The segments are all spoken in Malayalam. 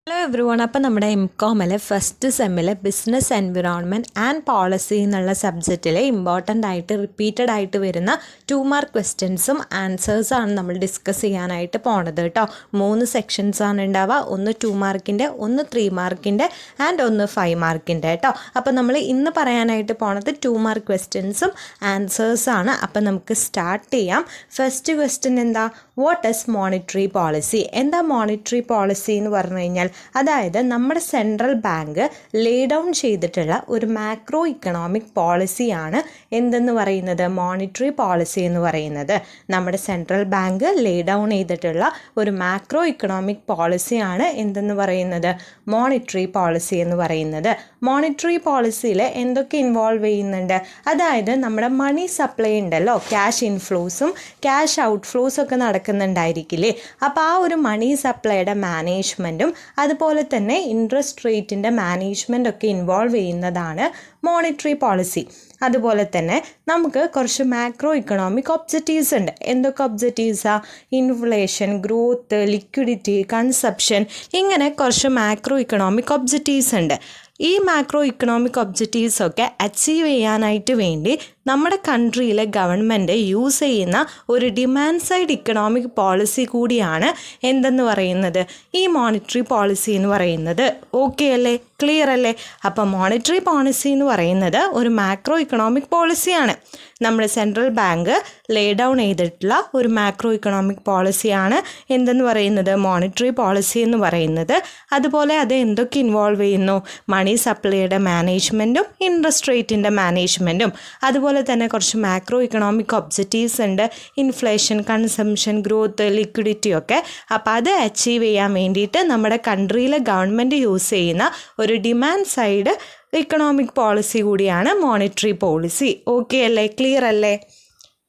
Hello every one. അപ്പോൾ നമ്മുടെ എംകോമിലെ ഫസ്റ്റ് സെമ്മിലെ ബിസിനസ് എൻവിറോൺമെൻറ്റ് ആൻഡ് പോളിസി എന്നുള്ള സബ്ജക്റ്റിലെ ഇമ്പോർട്ടൻ്റ് ആയിട്ട് റിപ്പീറ്റഡ് ആയിട്ട് വരുന്ന 2 മാർക്ക് ക്വസ്റ്റ്യൻസും ആൻസേഴ്സാണ് നമ്മൾ ഡിസ്കസ് ചെയ്യാനായിട്ട് പോണത് കേട്ടോ. 3 സെക്ഷൻസാണ് ഉണ്ടാവുക. ഒന്ന് 2 മാർക്കിൻ്റെ, ഒന്ന് 3 മാർക്കിൻ്റെ ആൻഡ് ഒന്ന് 5 മാർക്കിൻ്റെ കേട്ടോ. അപ്പോൾ നമ്മൾ ഇന്ന് പറയാനായിട്ട് പോണത് 2 മാർക്ക് ക്വസ്റ്റ്യൻസും ആൻസേഴ്സാണ്. അപ്പോൾ നമുക്ക് സ്റ്റാർട്ട് ചെയ്യാം. ഫസ്റ്റ് ക്വസ്റ്റ്യൻ എന്താ? What is monetary policy? എന്താ മോണിറ്ററി പോളിസി എന്ന് പറഞ്ഞു കഴിഞ്ഞാൽ, അതായത് നമ്മുടെ സെൻട്രൽ ബാങ്ക് ലേ ഡൗൺ ചെയ്തിട്ടുള്ള ഒരു മാക്രോ ഇക്കണോമിക് പോളിസിയാണ് എന്തെന്ന് പറയുന്നത്? മോണിറ്ററി പോളിസി എന്ന് പറയുന്നത്. നമ്മുടെ സെൻട്രൽ ബാങ്ക് ലേ ഡൗൺ ചെയ്തിട്ടുള്ള ഒരു മാക്രോ ഇക്കണോമിക് പോളിസിയാണ് എന്തെന്ന് പറയുന്നത്? മോണിറ്ററി പോളിസി എന്ന് പറയുന്നത്. മോണിറ്ററി പോളിസിയിൽ എന്തൊക്കെ ഇൻവോൾവ് ചെയ്യുന്നുണ്ട്? അതായത് നമ്മുടെ മണി സപ്ലൈ ഉണ്ടല്ലോ, ക്യാഷ് ഇൻഫ്ലോസും ക്യാഷ് ഔട്ട്ഫ്ലോസും ഒക്കെ നടക്കുന്നുണ്ടായിരിക്കില്ലേ. അപ്പോൾ ആ ഒരു മണി സപ്ലൈയുടെ മാനേജ്മെൻറ്റും അതുപോലെ തന്നെ ഇൻട്രസ്റ്റ് റേറ്റിൻ്റെ മാനേജ്മെൻ്റ് ഒക്കെ ഇൻവോൾവ് ചെയ്യുന്നതാണ് മോണിറ്ററി പോളിസി. അതുപോലെ തന്നെ നമുക്ക് കുറച്ച് മാക്രോ ഇക്കണോമിക് ഒബ്ജക്റ്റീവ്സ് ഉണ്ട്. എന്തൊക്കെ ഒബ്ജക്റ്റീവ്സാണ്? ഇൻഫ്ലേഷൻ, ഗ്രോത്ത്, ലിക്വിഡിറ്റി, കൺസപ്ഷൻ, ഇങ്ങനെ കുറച്ച് മാക്രോ ഇക്കണോമിക് ഒബ്ജക്റ്റീവ്സ് ഉണ്ട്. ഈ മാക്രോ ഇക്കണോമിക് ഒബ്ജക്റ്റീവ്സൊക്കെ അച്ചീവ് ചെയ്യാനായിട്ട് വേണ്ടി നമ്മുടെ കൺട്രിയിലെ ഗവൺമെൻറ് യൂസ് ചെയ്യുന്ന ഒരു ഡിമാൻഡ് സൈഡ് ഇക്കണോമിക് പോളിസി കൂടിയാണ് എന്തെന്ന് പറയുന്നത്? ഈ മോണിറ്ററി പോളിസി എന്ന് പറയുന്നത്. ഓക്കെ അല്ലേ? ക്ലിയർ അല്ലേ? അപ്പോൾ മോണിറ്ററി പോളിസി എന്ന് പറയുന്നത് ഒരു മാക്രോ ഇക്കണോമിക് പോളിസിയാണ്. നമ്മുടെ സെൻട്രൽ ബാങ്ക് ലേ ഡൗൺ ചെയ്തിട്ടുള്ള ഒരു മാക്രോ ഇക്കണോമിക് പോളിസിയാണ് എന്തെന്ന് പറയുന്നത്? മോണിറ്ററി പോളിസി എന്ന് പറയുന്നത്. അതുപോലെ അത് എന്തൊക്കെ ഇൻവോൾവ് ചെയ്യുന്നു? മണി സപ്ലൈയുടെ മാനേജ്മെൻറ്റും ഇൻട്രസ്റ്റ് റേറ്റിൻ്റെ മാനേജ്മെൻറ്റും. അതുപോലെ തന്നെ കുറച്ച് മാക്രോ ഇക്കണോമിക് ഒബ്ജക്റ്റീവ്സ് ഉണ്ട്. ഇൻഫ്ലേഷൻ, കൺസംഷൻ, ഗ്രോത്ത്, ലിക്വിഡിറ്റി ഒക്കെ. അപ്പോൾ അത് അച്ചീവ് ചെയ്യാൻ വേണ്ടിയിട്ട് നമ്മുടെ കൺട്രിയിലെ ഗവൺമെൻറ് യൂസ് ചെയ്യുന്ന ഒരു ഡിമാൻഡ് സൈഡ് ഇക്കണോമിക് പോളിസി കൂടിയാണ് മോണിറ്ററി പോളിസി. ഓക്കെ അല്ലേ? ക്ലിയർ അല്ലേ?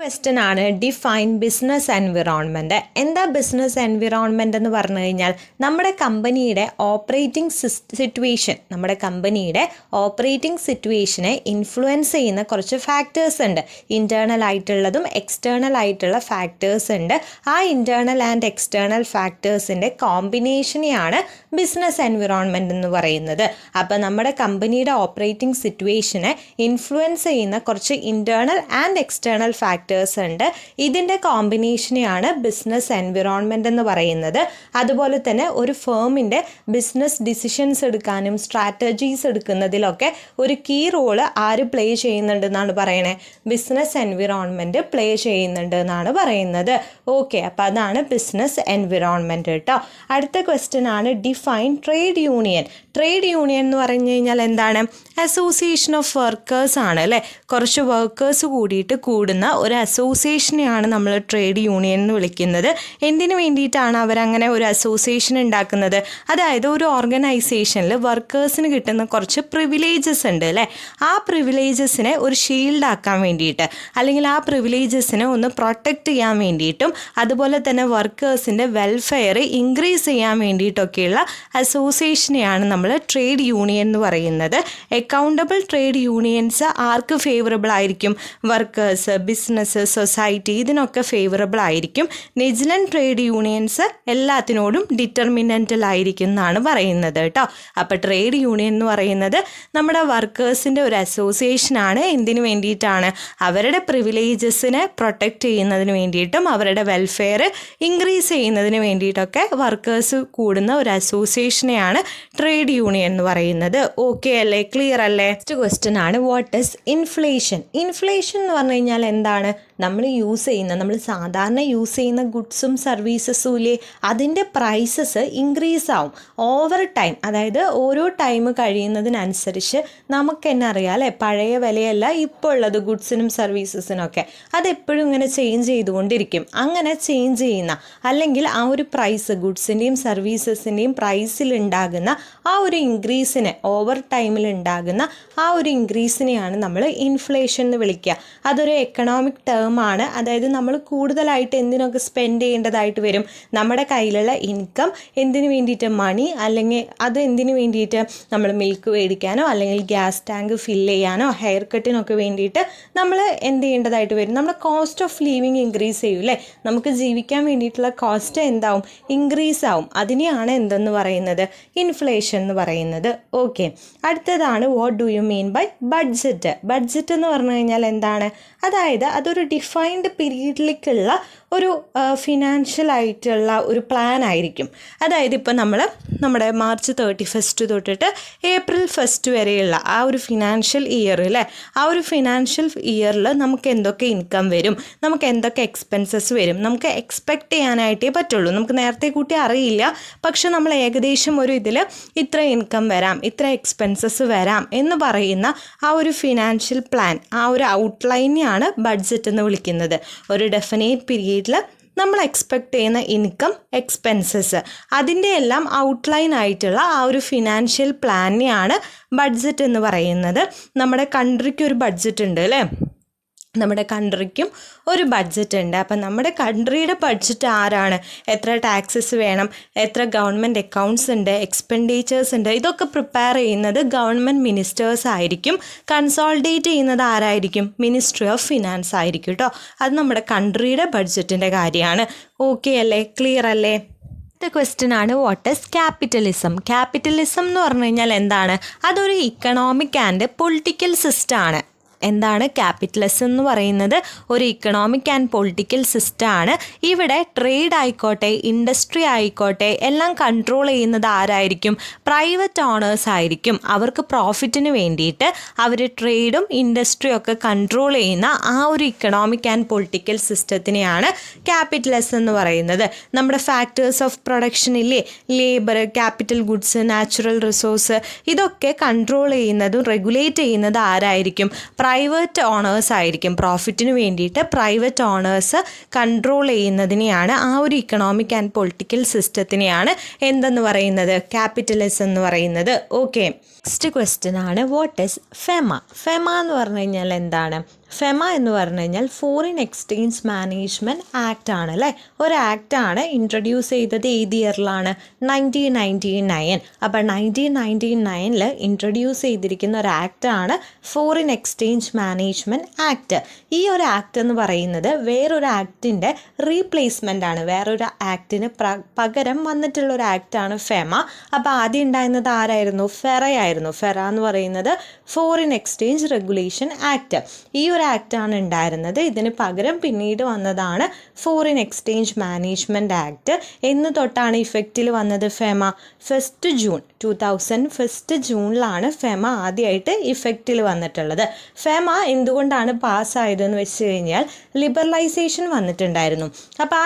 ക്വസ്റ്റ്യൻ ആണ്, ഡിഫൈൻ ബിസിനസ് എൻവിറോൺമെൻറ്റ്. എന്താ ബിസിനസ് എൻവിറോൺമെൻറ്റ് എന്ന് പറഞ്ഞു കഴിഞ്ഞാൽ, നമ്മുടെ കമ്പനിയുടെ ഓപ്പറേറ്റിംഗ് സിറ്റുവേഷൻ, നമ്മുടെ കമ്പനിയുടെ ഓപ്പറേറ്റിംഗ് സിറ്റുവേഷനെ ഇൻഫ്ലുവൻസ് ചെയ്യുന്ന കുറച്ച് ഫാക്ടേഴ്സ് ഉണ്ട്. ഇൻറ്റേർണൽ ആയിട്ടുള്ളതും എക്സ്റ്റേണൽ ആയിട്ടുള്ള ഫാക്ടേഴ്സ് ഉണ്ട്. ആ ഇൻറ്റേർണൽ ആൻഡ് എക്സ്റ്റേണൽ ഫാക്ടേഴ്സിൻ്റെ കോമ്പിനേഷനെയാണ് ബിസിനസ് എൻവിറോൺമെൻറ്റ് എന്ന് പറയുന്നത്. അപ്പോൾ നമ്മുടെ കമ്പനിയുടെ ഓപ്പറേറ്റിംഗ് സിറ്റുവേഷനെ ഇൻഫ്ലുവൻസ് ചെയ്യുന്ന കുറച്ച് ഇൻറ്റേർണൽ ആൻഡ് എക്സ്റ്റേണൽ ഫാക്ടേഴ്സ് ഉണ്ട്. ഇതിൻ്റെ കോമ്പിനേഷനെയാണ് ബിസിനസ് എൻവിറോൺമെൻറ്റ് എന്ന് പറയുന്നത്. അതുപോലെ തന്നെ ഒരു ഫേമിൻ്റെ ബിസിനസ് ഡിസിഷൻസ് എടുക്കാനും സ്ട്രാറ്റജീസ് എടുക്കുന്നതിലൊക്കെ ഒരു കീ റോള് ആര് പ്ലേ ചെയ്യുന്നുണ്ടെന്നാണ് പറയണേ? ബിസിനസ് എൻവിറോൺമെൻറ്റ് പ്ലേ ചെയ്യുന്നുണ്ട് എന്നാണ് പറയുന്നത്. ഓക്കെ, അപ്പോൾ അതാണ് ബിസിനസ് എൻവിറോൺമെൻറ്റ് കേട്ടോ. അടുത്ത ക്വസ്റ്റ്യൻ ആണ്, define trade union. Trade union എന്ന് പറഞ്ഞു കഴിഞ്ഞാൽ എന്താണ്? അസോസിയേഷൻ ഓഫ് വർക്കേഴ്സ് ആണ് അല്ലേ. കുറച്ച് വർക്കേഴ്സ് കൂടിയിട്ട് കൂടുന്ന ഒരു അസോസിയേഷനെയാണ് നമ്മൾ ട്രേഡ് യൂണിയൻ എന്ന് വിളിക്കുന്നത്. എന്തിനു വേണ്ടിയിട്ടാണ് അവരങ്ങനെ ഒരു അസോസിയേഷൻ ഉണ്ടാക്കുന്നത്? അതായത് ഒരു ഓർഗനൈസേഷനിൽ വർക്കേഴ്സിന് കിട്ടുന്ന കുറച്ച് പ്രിവിലേജസ് ഉണ്ട് അല്ലേ. ആ പ്രിവിലേജസിനെ ഒരു ഷീൽഡ് ആക്കാൻ വേണ്ടിയിട്ട്, അല്ലെങ്കിൽ ആ പ്രിവിലേജസിനെ ഒന്ന് പ്രൊട്ടക്റ്റ് ചെയ്യാൻ വേണ്ടിയിട്ടും, അതുപോലെ തന്നെ വർക്കേഴ്സിൻ്റെ വെൽഫെയർ ഇൻക്രീസ് ചെയ്യാൻ വേണ്ടിയിട്ടൊക്കെയുള്ള അസോസിയേഷനെയാണ് നമ്മൾ ട്രേഡ് യൂണിയൻ എന്ന് പറയുന്നത്. അക്കൗണ്ടബിൾ ട്രേഡ് യൂണിയൻസ് ആർക്ക് ഫേവറബിൾ ആയിരിക്കും? വർക്കേഴ്സ്, ബിസിനസ്, സൊസൈറ്റി, ഇതിനൊക്കെ ഫേവറബിൾ ആയിരിക്കും. നെജിലൻഡ് ട്രേഡ് യൂണിയൻസ് എല്ലാത്തിനോടും ഡിറ്റർമിനൻ്റൽ ആയിരിക്കും എന്നാണ് പറയുന്നത് കേട്ടോ. അപ്പോൾ ട്രേഡ് യൂണിയൻ എന്ന് പറയുന്നത് നമ്മുടെ വർക്കേഴ്സിൻ്റെ ഒരു അസോസിയേഷനാണ്. എന്തിനു വേണ്ടിയിട്ടാണ്? അവരുടെ പ്രിവിലേജസിനെ പ്രൊട്ടക്റ്റ് ചെയ്യുന്നതിന് വേണ്ടിയിട്ടും അവരുടെ വെൽഫെയർ ഇൻക്രീസ് ചെയ്യുന്നതിന് വേണ്ടിയിട്ടൊക്കെ വർക്കേഴ്സ് കൂടുന്ന ഒരു അസോസിയേഷനെയാണ് ട്രേഡ് യൂണിയൻ എന്ന് പറയുന്നത്. ഓക്കെ അല്ലേ? ക്ലിയർ അല്ലേ? നെക്സ്റ്റ് ക്വസ്റ്റ്യൻ ആണ്, വാട്ട് ഈസ് ഇൻഫ്ലേഷൻ? ഇൻഫ്ലേഷൻ എന്ന് പറഞ്ഞു കഴിഞ്ഞാൽ എന്താണ്? നമ്മൾ സാധാരണ യൂസ് ചെയ്യുന്ന ഗുഡ്സും സർവീസസും ഇല്ലേ, അതിൻ്റെ പ്രൈസസ് ഇൻക്രീസ് ആവും ഓവർ ടൈം. അതായത് ഓരോ ടൈം കഴിയുന്നതിനനുസരിച്ച് നമുക്ക് തന്നെ അറിയാം അല്ലേ, പഴയ വിലയല്ല ഇപ്പോൾ ഉള്ളത് ഗുഡ്സിനും സർവീസസിനൊക്കെ. അതെപ്പോഴും ഇങ്ങനെ ചേഞ്ച് ചെയ്തുകൊണ്ടിരിക്കും. അങ്ങനെ ചേഞ്ച് ചെയ്യുന്ന, അല്ലെങ്കിൽ ആ ഒരു പ്രൈസ്, ഗുഡ്സിൻ്റെയും സർവീസസിൻ്റെയും പ്രൈസിലുണ്ടാകുന്ന ആ ഒരു ഇൻക്രീസിനെ, ഓവർ ടൈമിൽ ഉണ്ടാകുന്ന ആ ഒരു ഇൻക്രീസിനെയാണ് നമ്മൾ ഇൻഫ്ലേഷൻ എന്ന് വിളിക്കുക. അതൊരു എക്കണോമിക് ടേം ടേമാണ്. അതായത് നമ്മൾ കൂടുതലായിട്ട് എന്തിനൊക്കെ സ്പെൻഡ് ചെയ്യേണ്ടതായിട്ട് വരും, നമ്മുടെ കയ്യിലുള്ള ഇൻകം എന്തിനു വേണ്ടിയിട്ട്, മണി, അല്ലെങ്കിൽ അത് എന്തിനു വേണ്ടിയിട്ട്, നമ്മൾ മിൽക്ക് മേടിക്കാനോ അല്ലെങ്കിൽ ഗ്യാസ് ടാങ്ക് ഫില്ല് ചെയ്യാനോ ഹെയർ കട്ടിനൊക്കെ വേണ്ടിയിട്ട് നമ്മൾ എന്ത് ചെയ്യേണ്ടതായിട്ട് വരും, നമ്മുടെ കോസ്റ്റ് ഓഫ് ലിവിങ് ഇൻക്രീസ് ചെയ്യും അല്ലേ. നമുക്ക് ജീവിക്കാൻ വേണ്ടിയിട്ടുള്ള കോസ്റ്റ് എന്താവും, ഇൻക്രീസ് ആവും. അതിനെയാണ് എന്തെന്ന് പറയുന്നത്, ഇൻഫ്ലേഷൻ എന്ന് പറയുന്നത്. ഓക്കെ, അടുത്തതാണ് what do you mean by budget. Budget എന്ന് പറഞ്ഞു കഴിഞ്ഞാൽ എന്താണ്, അതായത് അതൊരു ഡിഫൈൻഡ് പീരീഡിലേക്കുള്ള ഒരു ഫിനാൻഷ്യൽ ആയിട്ടുള്ള ഒരു പ്ലാൻ ആയിരിക്കും. അതായത് ഇപ്പോൾ നമ്മുടെ മാർച്ച് 31 തൊട്ടിട്ട് ഏപ്രിൽ 1 വരെയുള്ള ആ ഒരു ഫിനാൻഷ്യൽ ഇയർ അല്ലേ, ആ ഒരു ഫിനാൻഷ്യൽ ഇയറിൽ നമുക്ക് എന്തൊക്കെ ഇൻകം വരും, നമുക്ക് എന്തൊക്കെ എക്സ്പെൻസസ് വരും, നമുക്ക് എക്സ്പെക്റ്റ് ചെയ്യാനായിട്ടേ പറ്റുള്ളൂ. നമുക്ക് നേരത്തെ കൂട്ടി അറിയില്ല, പക്ഷെ നമ്മൾ ഏകദേശം ഒരു ഇതിൽ ഇത്ര ഇൻകം വരാം, ഇത്ര എക്സ്പെൻസസ് വരാം എന്ന് പറയുന്ന ആ ഒരു ഫിനാൻഷ്യൽ പ്ലാൻ, ആ ഒരു ഔട്ട്ലൈനെയാണ് ബഡ്ജറ്റ് എന്ന് വിളിക്കുന്നത്. ഒരു ഡെഫിനേറ്റ് പീരീഡിൽ നമ്മൾ എക്സ്പെക്റ്റ് ചെയ്യുന്ന ഇൻകം, എക്സ്പെൻസസ്, അതിൻ്റെ എല്ലാം ഔട്ട്ലൈൻ ആയിട്ടുള്ള ആ ഒരു ഫിനാൻഷ്യൽ പ്ലാനെയാണ് ബഡ്ജറ്റ് എന്ന് പറയുന്നത്. നമ്മുടെ കൺട്രിക്ക് ഒരു ബഡ്ജറ്റ് ഉണ്ട് അല്ലേ, നമ്മുടെ കൺട്രിക്കും ഒരു ബഡ്ജറ്റ് ഉണ്ട്. അപ്പം നമ്മുടെ കൺട്രിയുടെ ബഡ്ജറ്റ് ആരാണ്, എത്ര ടാക്സസ് വേണം, എത്ര ഗവൺമെൻറ് അക്കൗണ്ട്സ് ഉണ്ട്, എക്സ്പെൻഡിച്ചേഴ്സ് ഉണ്ട്, ഇതൊക്കെ പ്രിപ്പയർ ചെയ്യുന്നത് ഗവൺമെൻറ് മിനിസ്റ്റേഴ്സ് ആയിരിക്കും. കൺസോൾഡേറ്റ് ചെയ്യുന്നത് ആരായിരിക്കും, മിനിസ്ട്രി ഓഫ് ഫിനാൻസ് ആയിരിക്കും കേട്ടോ. അത് നമ്മുടെ കൺട്രിയുടെ ബഡ്ജറ്റിൻ്റെ കാര്യമാണ്. ഓക്കെ അല്ലേ, ക്ലിയർ അല്ലേ? അടുത്ത ക്വസ്റ്റ്യൻ ആണ് വാട്ട് ഈസ് ക്യാപിറ്റലിസം. ക്യാപിറ്റലിസം എന്ന് പറഞ്ഞു കഴിഞ്ഞാൽ എന്താണ്, അതൊരു ഇക്കണോമിക് ആൻഡ് പൊളിറ്റിക്കൽ സിസ്റ്റം ആണ്. എന്താണ് ക്യാപിറ്റലിസം എന്ന് പറയുന്നത്, ഒരു ഇക്കണോമിക് ആൻഡ് പൊളിറ്റിക്കൽ സിസ്റ്റമാണ്. ഇവിടെ ട്രേഡ് ആയിക്കോട്ടെ, ഇൻഡസ്ട്രി ആയിക്കോട്ടെ, എല്ലാം കൺട്രോൾ ചെയ്യുന്നത് ആരായിരിക്കും, പ്രൈവറ്റ് ഓണേഴ്സ് ആയിരിക്കും. അവർക്ക് പ്രോഫിറ്റിന് വേണ്ടിയിട്ട് അവർ ട്രേഡും ഇൻഡസ്ട്രിയും ഒക്കെ കൺട്രോൾ ചെയ്യുന്ന ആ ഒരു ഇക്കണോമിക് ആൻഡ് പൊളിറ്റിക്കൽ സിസ്റ്റത്തിനെയാണ് ക്യാപിറ്റലിസം എന്ന് പറയുന്നത്. നമ്മുടെ ഫാക്ടേഴ്സ് ഓഫ് പ്രൊഡക്ഷൻ ഇല്ലേ, labour, capital goods, natural resource, ഇതൊക്കെ കൺട്രോൾ ചെയ്യുന്നതും റെഗുലേറ്റ് ചെയ്യുന്നത് ആരായിരിക്കും, പ്രൈവറ്റ് ഓണേഴ്സ് ആയിരിക്കും. പ്രോഫിറ്റിന് വേണ്ടിയിട്ട് പ്രൈവറ്റ് ഓണേഴ്സ് കൺട്രോൾ ചെയ്യുന്നതിനെയാണ്, ആ ഒരു ഇക്കണോമിക് ആൻഡ് പൊളിറ്റിക്കൽ സിസ്റ്റത്തിനെയാണ് എന്തെന്ന് പറയുന്നത്, ക്യാപിറ്റലിസം എന്ന് പറയുന്നത്. ഓക്കെ, നെക്സ്റ്റ് ക്വസ്റ്റ്യൻ ആണ് വാട്ട് ഈസ് ഫെമ. ഫെമ എന്ന് പറഞ്ഞു കഴിഞ്ഞാൽ എന്താണ്, ഫെമ എന്ന് പറഞ്ഞു കഴിഞ്ഞാൽ ഫോറിൻ എക്സ്ചേഞ്ച് മാനേജ്മെൻറ്റ് ആക്ട് ആണ് അല്ലേ. ഒരു ആക്റ്റാണ് ഇൻട്രൊഡ്യൂസ് ചെയ്തത് ഏത് ഇയറിലാണ്, 1999. അപ്പോൾ 1999 ഇൻട്രൊഡ്യൂസ് ചെയ്തിരിക്കുന്ന ഒരു ആക്റ്റാണ് ഫോറിൻ എക്സ്ചേഞ്ച് മാനേജ്മെൻറ്റ് ആക്ട്. ഈ ഒരു ആക്ട് എന്ന് പറയുന്നത് വേറൊരു ആക്ടിൻ്റെ റീപ്ലേസ്മെൻ്റ് ആണ്, വേറൊരു ആക്ടിന് പകരം വന്നിട്ടുള്ള ഒരു ആക്റ്റാണ് ഫെമ. അപ്പോൾ ആദ്യം ഉണ്ടായിരുന്നത് ആരായിരുന്നു, ഫെറയായിരുന്നു. ഫെറ എന്ന് പറയുന്നത് ഫോറിൻ എക്സ്ചേഞ്ച് റെഗുലേഷൻ ആക്ട്. ഈ ഒരു ആക്റ്റാണ് ഉണ്ടായിരുന്നത്. ഇതിന് പകരം പിന്നീട് വന്നതാണ് ഫോറിൻ എക്സ്ചേഞ്ച് മാനേജ്മെൻറ്റ് ആക്ട്. എന്ന് തൊട്ടാണ് ഇഫക്റ്റിൽ വന്നത് ഫെമ, 1 ജൂൺ 2000 ജൂണിലാണ് ഫെമ ആദ്യമായിട്ട് ഇഫക്റ്റിൽ വന്നിട്ടുള്ളത്. ഫെമ എന്തുകൊണ്ടാണ് പാസ്സായതെന്ന് വെച്ച് കഴിഞ്ഞാൽ ലിബറലൈസേഷൻ വന്നിട്ടുണ്ടായിരുന്നു. അപ്പോൾ ആ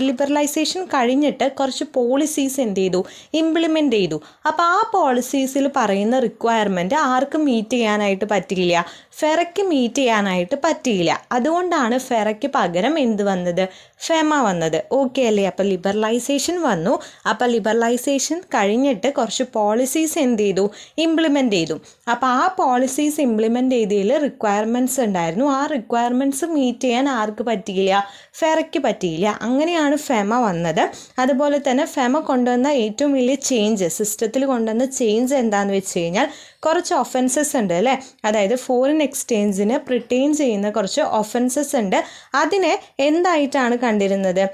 ലിബറലൈസേഷൻ കഴിഞ്ഞിട്ട് കുറച്ച് പോളിസീസ് എന്ത് ചെയ്തു, ഇംപ്ലിമെൻ്റ് ചെയ്തു. അപ്പോൾ ആ പോളിസീസിൽ പറയുന്ന റിക്വയർമെൻറ്റ് ആർക്കും മീറ്റ് ചെയ്യാനായിട്ട് പറ്റില്ല, ഫെറയ്ക്ക് മീറ്റ് ചെയ്യാനായിട്ട് പറ്റിയില്ല. അതുകൊണ്ടാണ് ഫെറയ്ക്ക് പകരം എന്ത് വന്നത്, ഫെമ വന്നത്. ഓക്കെ അല്ലേ? അപ്പോൾ ലിബറലൈസേഷൻ വന്നു. അപ്പോൾ ലിബറലൈസേഷൻ കഴിഞ്ഞിട്ട് കുറച്ച് പോളിസീസ് എന്ത് ചെയ്തു, ഇംപ്ലിമെൻ്റ് ചെയ്തു. അപ്പോൾ ആ പോളിസീസ് ഇംപ്ലിമെൻ്റ് ചെയ്തതിൽ റിക്വയർമെൻറ്റ്സ് ഉണ്ടായിരുന്നു. ആ റിക്വയർമെൻറ്റ്സ് മീറ്റ് ചെയ്യാൻ ആർക്ക് പറ്റിയില്ല, ഫെറയ്ക്ക് പറ്റിയില്ല. അങ്ങനെയാണ് ഫെമ വന്നത്. അതുപോലെ തന്നെ ഫെമ കൊണ്ടുവന്ന ഏറ്റവും വലിയ ചേഞ്ച്, സിസ്റ്റത്തിൽ കൊണ്ടുവന്ന ചേഞ്ച് എന്താണെന്ന് വെച്ച് കഴിഞ്ഞാൽ കുറച്ച് ഒഫൻസസ് ഉണ്ട് അല്ലേ. അതായത് ഫോറിൻ എക്സ്ചേഞ്ചിന് പ്രിറ്റെയിൻ ചെയ്യുന്ന കുറച്ച് ഒഫൻസസ് ഉണ്ട്. അതിനെ എന്തായിട്ടാണ് കണ്ടിരുന്നത്,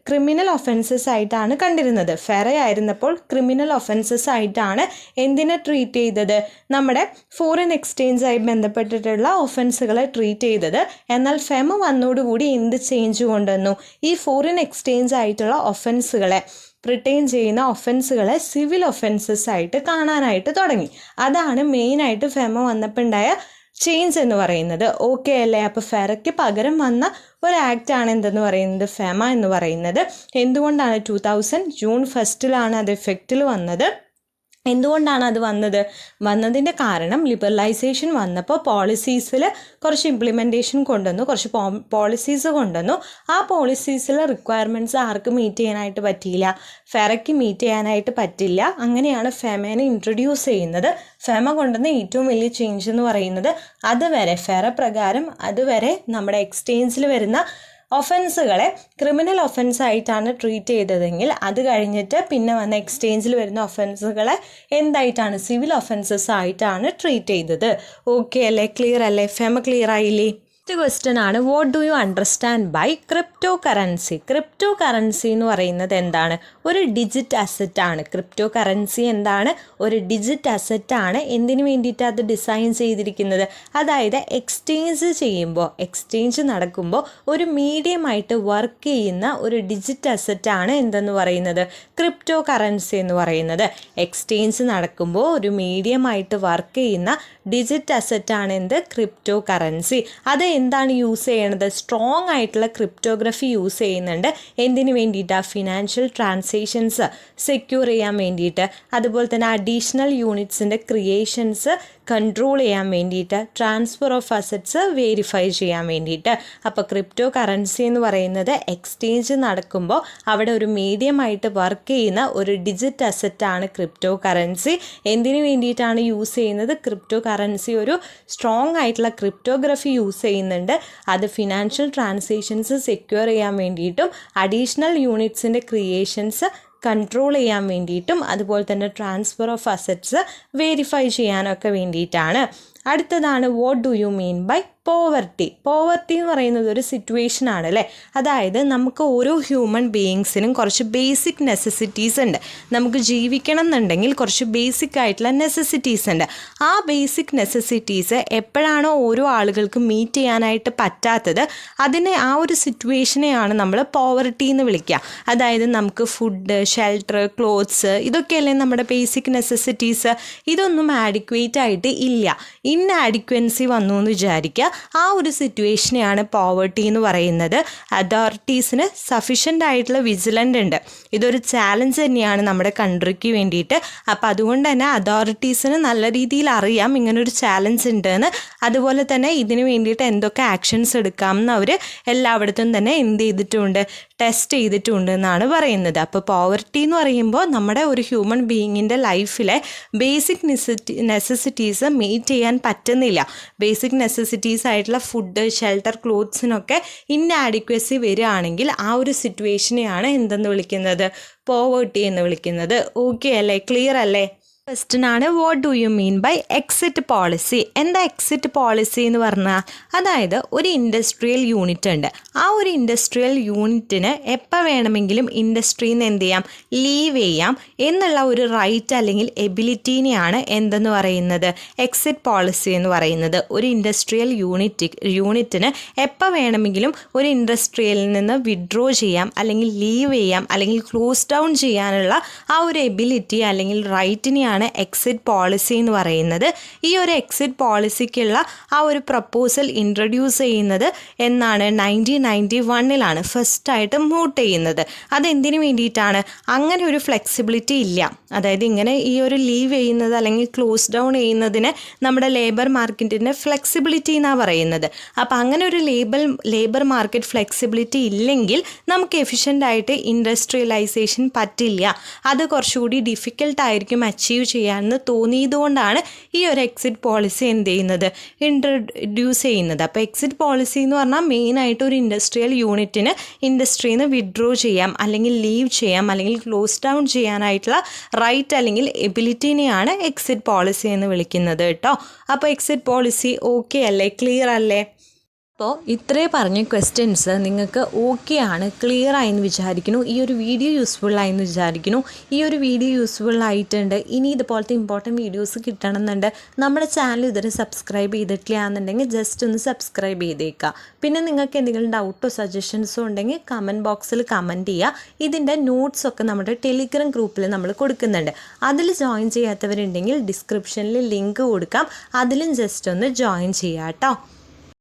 ക്രിമിനൽ ഒഫൻസസ് ആയിട്ടാണ് കണ്ടിരുന്നത്. ഫെറ ആയിരുന്നപ്പോൾ ക്രിമിനൽ ഒഫൻസസ് ആയിട്ടാണ് എന്തിനെ ട്രീറ്റ് ചെയ്തത്, നമ്മുടെ ഫോറിൻ എക്സ്ചേഞ്ചായി ബന്ധപ്പെട്ടിട്ടുള്ള ഒഫൻസുകളെ ട്രീറ്റ് ചെയ്തത്. എന്നാൽ ഫെമ വന്നോടുകൂടി എന്ത് ചേഞ്ച് കൊണ്ടുവന്നു, ഈ ഫോറിൻ എക്സ്ചേഞ്ച് ആയിട്ടുള്ള ഒഫൻസുകളെ, പ്രിറ്റെയിൻ ചെയ്യുന്ന ഒഫൻസുകളെ സിവിൽ ഒഫൻസസ് ആയിട്ട് കാണാനായിട്ട് തുടങ്ങി. അതാണ് മെയിനായിട്ട് ഫെമ വന്നപ്പോൾ ഉണ്ടായ ചേഞ്ച് എന്ന് പറയുന്നത്. ഓക്കെ അല്ലേ? അപ്പോൾ ഫെറയ്ക്ക് പകരം വന്ന ഒരു ആക്റ്റാണ് എന്തെന്ന് പറയുന്നത്, ഫെമ എന്ന് പറയുന്നത്. എന്തുകൊണ്ടാണ് 2000 ജൂൺ 1 അത് എഫക്റ്റിൽ വന്നത്, എന്തുകൊണ്ടാണ് അത് വന്നതിൻ്റെ കാരണം ലിബറലൈസേഷൻ വന്നപ്പോൾ പോളിസീസിൽ കുറച്ച് ഇംപ്ലിമെൻറ്റേഷൻ കൊണ്ടുവന്നു, കുറച്ച് പോളിസീസ് കൊണ്ടുവന്നു. ആ പോളിസീസിലെ റിക്വയർമെൻറ്റ്സ് ആർക്കും മീറ്റ് ചെയ്യാനായിട്ട് പറ്റിയില്ല, ഫെറയ്ക്ക് മീറ്റ് ചെയ്യാനായിട്ട് പറ്റില്ല. അങ്ങനെയാണ് ഫെമേനെ ഇൻട്രൊഡ്യൂസ് ചെയ്യുന്നത്. ഫെമ കൊണ്ടുവന്ന ഏറ്റവും വലിയ ചേഞ്ച് എന്ന് പറയുന്നത് അതുവരെ ഫെറ പ്രകാരം അതുവരെ നമ്മുടെ എക്സ്ചേഞ്ചിൽ വരുന്ന ഒഫൻസുകളെ ക്രിമിനൽ ഒഫൻസ് ആയിട്ടാണ് ട്രീറ്റ് ചെയ്തതെങ്കിൽ അത് കഴിഞ്ഞിട്ട് പിന്നെ വന്ന എക്സ്ചേഞ്ചിൽ വരുന്ന ഒഫൻസുകളെ എന്തായിട്ടാണ് സിവിൽ ഒഫൻസസ് ആയിട്ടാണ് ട്രീറ്റ് ചെയ്തത്. ഓക്കെ അല്ലേ, ക്ലിയർ അല്ലേ? ഫെമ ക്ലിയർ ആയില്ലേ? നെക്സ്റ്റ് ക്വസ്റ്റ്യൻ ആണ്, what do you understand by cryptocurrency? Cryptocurrency എന്ന് പറയുന്നത് എന്താണ്? ഒരു ഡിജിറ്റ് അസറ്റാണ്. ക്രിപ്റ്റോ കറൻസി എന്താണ്? ഒരു ഡിജിറ്റ് അസറ്റാണ്. എന്തിനു വേണ്ടിയിട്ട് അത് ഡിസൈൻ ചെയ്തിരിക്കുന്നത്? അതായത് എക്സ്ചേഞ്ച് നടക്കുമ്പോൾ ഒരു മീഡിയമായിട്ട് വർക്ക് ചെയ്യുന്ന ഒരു ഡിജിറ്റ് അസറ്റാണ് എന്തെന്ന് പറയുന്നത്? ക്രിപ്റ്റോ കറൻസി എന്ന് പറയുന്നത്. എക്സ്ചേഞ്ച് നടക്കുമ്പോൾ ഒരു മീഡിയമായിട്ട് വർക്ക് ചെയ്യുന്ന ഡിജിറ്റ് അസറ്റാണ് എന്ത്? Crypto currency. അത് എന്താണ് യൂസ് ചെയ്യണത്? സ്ട്രോങ് ആയിട്ടുള്ള ക്രിപ്റ്റോഗ്രഫി യൂസ് ചെയ്യുന്നുണ്ട്. എന്തിനു വേണ്ടിയിട്ടാണ്? ഫിനാൻഷ്യൽ ട്രാൻസാക്ഷൻസ് സെക്യൂർ ചെയ്യാൻ വേണ്ടിയിട്ട്, അതുപോലെ തന്നെ അഡീഷണൽ യൂണിറ്റ്സിൻ്റെ ക്രിയേഷൻസ് കൺട്രോൾ ചെയ്യാൻ വേണ്ടിയിട്ട്, ട്രാൻസ്ഫർ ഓഫ് അസറ്റ്സ് വെരിഫൈ ചെയ്യാൻ വേണ്ടിയിട്ട്. അപ്പോൾ ക്രിപ്റ്റോ കറൻസി എന്ന് പറയുന്നത് എക്സ്ചേഞ്ച് നടക്കുമ്പോൾ അവിടെ ഒരു മീഡിയമായിട്ട് വർക്ക് ചെയ്യുന്ന ഒരു ഡിജിറ്റ് അസറ്റാണ് ക്രിപ്റ്റോ കറൻസി. എന്തിനു വേണ്ടിയിട്ടാണ് യൂസ് ചെയ്യുന്നത്? ക്രിപ്റ്റോ കറൻസി ഒരു സ്ട്രോങ് ആയിട്ടുള്ള ക്രിപ്റ്റോഗ്രഫി യൂസ് ചെയ്യുന്നുണ്ട്. അത് ഫിനാൻഷ്യൽ ട്രാൻസാക്ഷൻസ് സെക്യൂർ ചെയ്യാൻ വേണ്ടിയിട്ടും അഡീഷണൽ യൂണിറ്റ്സിൻ്റെ ക്രിയേഷൻസ് കൺട്രോൾ ചെയ്യാൻ വേണ്ടിയിട്ടും അതുപോലെ തന്നെ ട്രാൻസ്ഫർ ഓഫ് അസറ്റ്സ് വെരിഫൈ ചെയ്യാനൊക്കെ വേണ്ടിയിട്ടാണ്. അടുത്തതാണ്, what do you mean by poverty? Poverty എന്ന് പറയുന്നത് ഒരു സിറ്റുവേഷൻ ആണ് അല്ലേ. അതായത് നമുക്ക് ഓരോ ഹ്യൂമൻ ബീയിങ്സിനും കുറച്ച് ബേസിക് നെസസിറ്റീസ് ഉണ്ട്. നമുക്ക് ജീവിക്കണം എന്നുണ്ടെങ്കിൽ കുറച്ച് ബേസിക് ആയിട്ടുള്ള നെസസിറ്റീസ് ഉണ്ട്. ആ ബേസിക് നെസസിറ്റീസ് എപ്പോഴാണോ ഓരോ ആളുകൾക്കും മീറ്റ് ചെയ്യാനായിട്ട് പറ്റാത്തത്, ആ ഒരു സിറ്റുവേഷനെയാണ് നമ്മൾ പോവർട്ടി എന്ന് വിളിക്കുക. അതായത് നമുക്ക് ഫുഡ്, ഷെൽട്ടർ, ക്ലോത്ത്സ്, ഇതൊക്കെയല്ലേ നമ്മുടെ ബേസിക് നെസസിറ്റീസ്. ഇതൊന്നും ആഡിക്വേറ്റ് ആയിട്ട് ഇല്ല, ഇൻആഡിക്വൻസി വന്നു എന്ന് വിചാരിക്കുക. ആ ഒരു സിറ്റുവേഷനെയാണ് പോവർട്ടി എന്ന് പറയുന്നത്. അതോറിറ്റീസിന് സഫീഷ്യൻ്റ് ആയിട്ടുള്ള വിജിലൻ്റ് ഉണ്ട്. ഇതൊരു ചാലഞ്ച് തന്നെയാണ് നമ്മുടെ കൺട്രിക്ക് വേണ്ടിയിട്ട്. അപ്പോൾ അതുകൊണ്ട് തന്നെ അതോറിറ്റീസിന് നല്ല രീതിയിൽ അറിയാം ഇങ്ങനൊരു ചാലഞ്ച് ഉണ്ടെന്ന്. അതുപോലെ തന്നെ ഇതിന് വേണ്ടിയിട്ട് എന്തൊക്കെ ആക്ഷൻസ് എടുക്കാമെന്ന് അവർ എല്ലായിടത്തും തന്നെ എന്ത് ചെയ്തിട്ടുണ്ട്? ടെസ്റ്റ് ചെയ്തിട്ടുണ്ട് എന്നാണ് പറയുന്നത്. അപ്പോൾ പോവർട്ടി എന്ന് പറയുമ്പോൾ നമ്മുടെ ഒരു ഹ്യൂമൻ ബീയിങ്ങിൻ്റെ ലൈഫിലെ ബേസിക് നെസസിറ്റീസ് മീറ്റ് ചെയ്യാൻ പറ്റുന്നില്ല. ബേസിക് നെസസിറ്റീസ് ആയിട്ടുള്ള ഫുഡ്, ഷെൽട്ടർ, ക്ലോത്ത്സിനൊക്കെ ഇൻആഡിക്വസി വരികയാണെങ്കിൽ ആ ഒരു സിറ്റുവേഷനെയാണ് എന്തെന്ന് വിളിക്കുന്നത്? പോവർട്ടി എന്ന് വിളിക്കുന്നത്. ഓക്കെ അല്ലേ, ക്ലിയർ അല്ലേ? ക്വസ്റ്റ്യൻ ആണ്, what do you mean by exit policy? എന്താ എക്സിറ്റ് പോളിസി എന്ന് പറഞ്ഞാൽ? അതായത് ഒരു ഇൻഡസ്ട്രിയൽ യൂണിറ്റ് ഉണ്ട്. ആ ഒരു ഇൻഡസ്ട്രിയൽ യൂണിറ്റിന് എപ്പോൾ വേണമെങ്കിലും ഇൻഡസ്ട്രിയിൽ നിന്ന് എന്ത് ചെയ്യാം? ലീവ് ചെയ്യാം എന്നുള്ള ഒരു റൈറ്റ് അല്ലെങ്കിൽ എബിലിറ്റീനെയാണ് എന്തെന്ന് പറയുന്നത്? എക്സിറ്റ് പോളിസി എന്ന് പറയുന്നത്. ഒരു ഇൻഡസ്ട്രിയൽ യൂണിറ്റിന് എപ്പോൾ വേണമെങ്കിലും ഒരു ഇൻഡസ്ട്രിയിൽ നിന്ന് വിഡ്രോ ചെയ്യാം, അല്ലെങ്കിൽ ലീവ് ചെയ്യാം, അല്ലെങ്കിൽ ക്ലോസ് ഡൗൺ ചെയ്യാനുള്ള ആ ഒരു എബിലിറ്റി അല്ലെങ്കിൽ റൈറ്റിനെയാണ് എക്സിറ്റ് പോളിസി എന്ന് പറയുന്നത്. ഈ ഒരു എക്സിറ്റ് പോളിസിക്കുള്ള ആ ഒരു പ്രപ്പോസൽ ഇൻട്രൊഡ്യൂസ് ചെയ്യുന്നത് എന്നാണ് 1991 ഫസ്റ്റായിട്ട് മൂട്ട് ചെയ്യുന്നത്. അതെന്തിനു വേണ്ടിയിട്ടാണ്? അങ്ങനെ ഒരു ഫ്ലെക്സിബിലിറ്റി ഇല്ല. അതായത് ഇങ്ങനെ ഈ ഒരു ലീവ് ചെയ്യുന്നത് അല്ലെങ്കിൽ ക്ലോസ് ഡൗൺ ചെയ്യുന്നതിന് നമ്മുടെ ലേബർ മാർക്കറ്റിൻ്റെ ഫ്ലെക്സിബിലിറ്റി എന്നാണ് പറയുന്നത്. അപ്പോൾ അങ്ങനെ ഒരു ലേബർ മാർക്കറ്റ് ഫ്ലെക്സിബിലിറ്റി ഇല്ലെങ്കിൽ നമുക്ക് എഫിഷ്യൻ്റായിട്ട് ഇൻഡസ്ട്രിയലൈസേഷൻ പറ്റില്ല. അത് കുറച്ചുകൂടി ഡിഫിക്കൽട്ടായിരിക്കും അച്ചീവ് ചെയ്യാമെന്ന് തോന്നിയതുകൊണ്ടാണ് ഈ ഒരു എക്സിറ്റ് പോളിസി എന്ത് ചെയ്യുന്നത്? ഇൻട്രൊഡ്യൂസ് ചെയ്യുന്നത്. അപ്പോൾ എക്സിറ്റ് പോളിസി എന്ന് പറഞ്ഞാൽ മെയിനായിട്ട് ഒരു ഇൻഡസ്ട്രിയൽ യൂണിറ്റിന് ഇൻഡസ്ട്രിയിൽ നിന്ന് വിഡ്രോ ചെയ്യാം, അല്ലെങ്കിൽ ലീവ് ചെയ്യാം, അല്ലെങ്കിൽ ക്ലോസ് ഡൗൺ ചെയ്യാനായിട്ടുള്ള റൈറ്റ് അല്ലെങ്കിൽ എബിലിറ്റിനെയാണ് എക്സിറ്റ് പോളിസി എന്ന് വിളിക്കുന്നത് കേട്ടോ. അപ്പോൾ എക്സിറ്റ് പോളിസി ഓക്കെ അല്ലേ, ക്ലിയർ അല്ലേ? അപ്പോൾ ഇത്രേ പറഞ്ഞ ക്വസ്റ്റ്യൻസ് നിങ്ങൾക്ക് ഓക്കെ ആണ്, ക്ലിയർ ആയെന്ന് വിചാരിക്കുന്നു. ഈ ഒരു വീഡിയോ യൂസ്ഫുൾ ആയെന്ന് വിചാരിക്കുന്നു. ഈ ഒരു വീഡിയോ യൂസ്ഫുൾ ആയിട്ടുണ്ട്. ഇനി ഇതുപോലത്തെ ഇമ്പോർട്ടൻറ്റ് വീഡിയോസ് കിട്ടണമെന്നുണ്ട്. നമ്മുടെ ചാനൽ ഇതുവരെ സബ്സ്ക്രൈബ് ചെയ്തിട്ടില്ല എന്നുണ്ടെങ്കിൽ ജസ്റ്റ് ഒന്ന് സബ്സ്ക്രൈബ് ചെയ്തേക്കുക. പിന്നെ നിങ്ങൾക്ക് എന്തെങ്കിലും ഡൗട്ടോ സജഷൻസോ ഉണ്ടെങ്കിൽ കമൻറ്റ് ബോക്സിൽ കമൻറ്റ് ചെയ്യുക. ഇതിൻ്റെ നോട്ട്സൊക്കെ നമ്മുടെ ടെലിഗ്രാം ഗ്രൂപ്പിൽ നമ്മൾ കൊടുക്കുന്നുണ്ട്. അതിൽ ജോയിൻ ചെയ്യാത്തവരുണ്ടെങ്കിൽ ഡിസ്ക്രിപ്ഷനിൽ ലിങ്ക് കൊടുക്കാം. അതിലും ജസ്റ്റ് ഒന്ന് ജോയിൻ ചെയ്യാം കേട്ടോ.